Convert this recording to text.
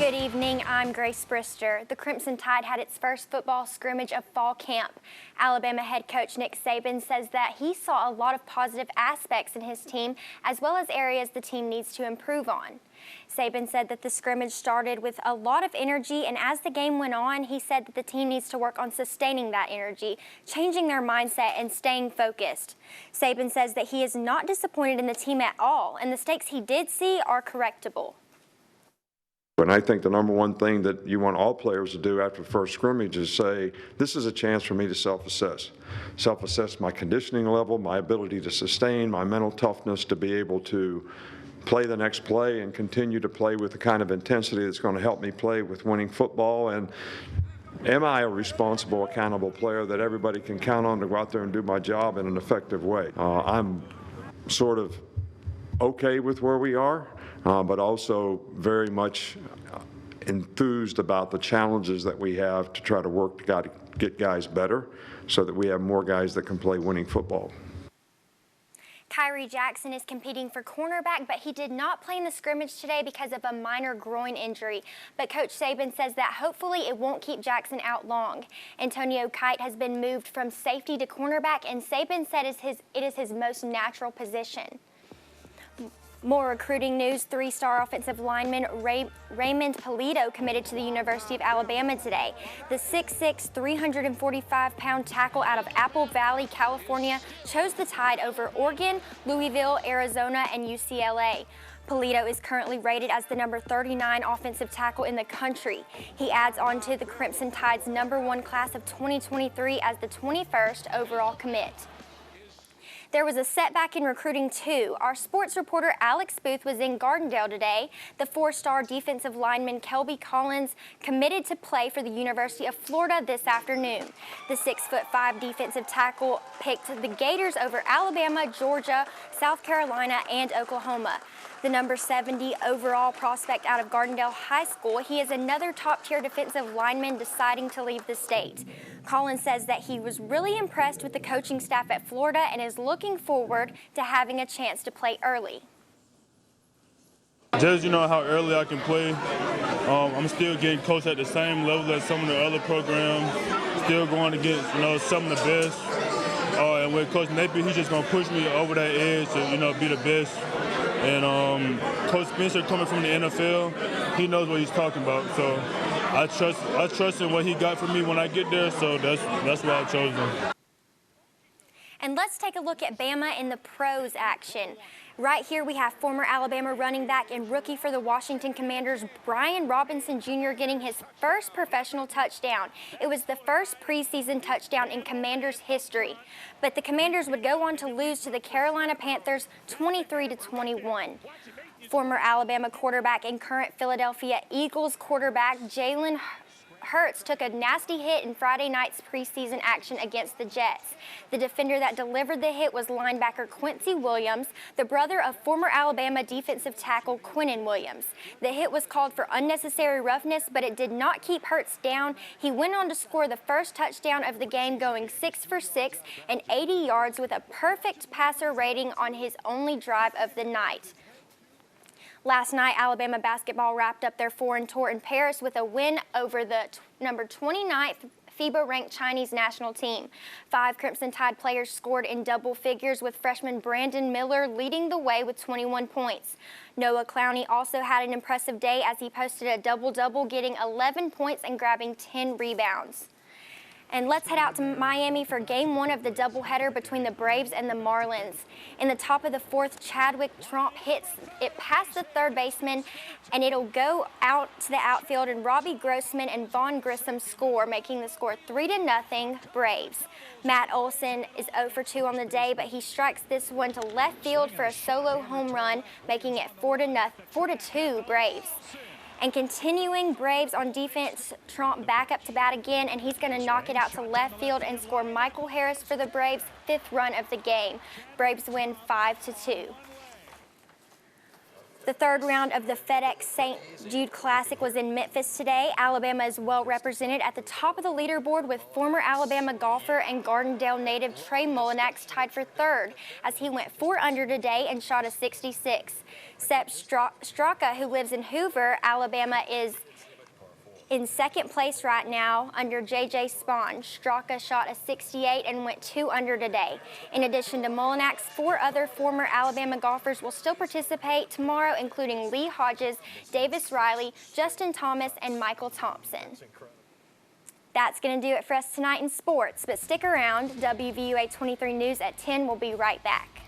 Good evening, I'm Grace Brister. The Crimson Tide had its first football scrimmage of fall camp. Alabama head coach Nick Saban says that he saw a lot of positive aspects in his team, as well as areas the team needs to improve on. Saban said that the scrimmage started with a lot of energy, and as the game went on, he said that the team needs to work on sustaining that energy, changing their mindset, and staying focused. Saban says that he is not disappointed in the team at all, and the mistakes he did see are correctable. And I think the number one thing that you want all players to do after the first scrimmage is say, this is a chance for me to self-assess. Self-assess my conditioning level, my ability to sustain, my mental toughness to be able to play the next play and continue to play with the kind of intensity that's going to help me play with winning football. And am I a responsible, accountable player that everybody can count on to go out there and do my job in an effective way? I'm sort of okay with where we are. But also very much enthused about the challenges that we have to try to work to get guys better so that we have more guys that can play winning football. Kyrie Jackson is competing for cornerback, but he did not play in the scrimmage today because of a minor groin injury. But Coach Saban says that hopefully it won't keep Jackson out long. Antonio Kite has been moved from safety to cornerback, and Saban said it is his most natural position. More recruiting news, three-star offensive lineman Raymond Polito committed to the University of Alabama today. The 6'6", 345-pound tackle out of Apple Valley, California, chose the Tide over Oregon, Louisville, Arizona, and UCLA. Polito is currently rated as the number 39 offensive tackle in the country. He adds on to the Crimson Tide's #1 class of 2023 as the 21st overall commit. There was a setback in recruiting, too. Our sports reporter Alex Booth was in Gardendale today. The 4-star defensive lineman Kelvin Collins committed to play for the University of Florida this afternoon. The 6'5" defensive tackle picked the Gators over Alabama, Georgia, South Carolina, and Oklahoma. The number 70 overall prospect out of Gardendale High School, he is another top-tier defensive lineman deciding to leave the state. Collins says that he was really impressed with the coaching staff at Florida and is looking forward to having a chance to play early. Just how early I can play. I'm still getting coached at the same level as some of the other programs. Still going against some of the best. And with Coach Napier, he's just gonna push me over that edge to be the best. And Coach Spencer, coming from the NFL, he knows what he's talking about. So I trust in what he got for me when I get there. So that's why I chose him. And let's take a look at Bama in the pros action. Right here we have former Alabama running back and rookie for the Washington Commanders, Brian Robinson Jr. getting his first professional touchdown. It was the first preseason touchdown in Commanders history. But the Commanders would go on to lose to the Carolina Panthers 23-21. Former Alabama quarterback and current Philadelphia Eagles quarterback Jalen Hurts took a nasty hit in Friday night's preseason action against the Jets. The defender that delivered the hit was linebacker Quincy Williams, the brother of former Alabama defensive tackle Quinnen Williams. The hit was called for unnecessary roughness, but it did not keep Hurts down. He went on to score the first touchdown of the game, going 6 for 6 and 80 yards with a perfect passer rating on his only drive of the night. Last night, Alabama basketball wrapped up their foreign tour in Paris with a win over the number 29th FIBA-ranked Chinese national team. 5 Crimson Tide players scored in double figures, with freshman Brandon Miller leading the way with 21 points. Noah Clowney also had an impressive day as he posted a double-double, getting 11 points and grabbing 10 rebounds. And let's head out to Miami for Game 1 of the doubleheader between the Braves and the Marlins. In the top of the 4th, Chadwick Tromp hits it past the third baseman, and it'll go out to the outfield, and Robbie Grossman and Vaughn Grissom score, making the score 3-0 Braves. Matt Olson is 0 for 2 on the day, but he strikes this one to left field for a solo home run, making it 4-2 Braves. And continuing Braves on defense, Tromp back up to bat again, and he's going to knock it out to left field and score Michael Harris for the Braves' 5th run of the game. Braves win 5-2. The third round of the FedEx St. Jude Classic was in Memphis today. Alabama is well represented at the top of the leaderboard, with former Alabama golfer and Gardendale native Trey Mullinax tied for third as he went 4 under today and shot a 66. Sepp Straka, who lives in Hoover, Alabama, is In second place right now, under J.J. Spahn, Straka shot a 68 and went 2 under today. In addition to Mullinax, 4 other former Alabama golfers will still participate tomorrow, including Lee Hodges, Davis Riley, Justin Thomas, and Michael Thompson. That's going to do it for us tonight in sports, but stick around. WVUA 23 News at 10 will be right back.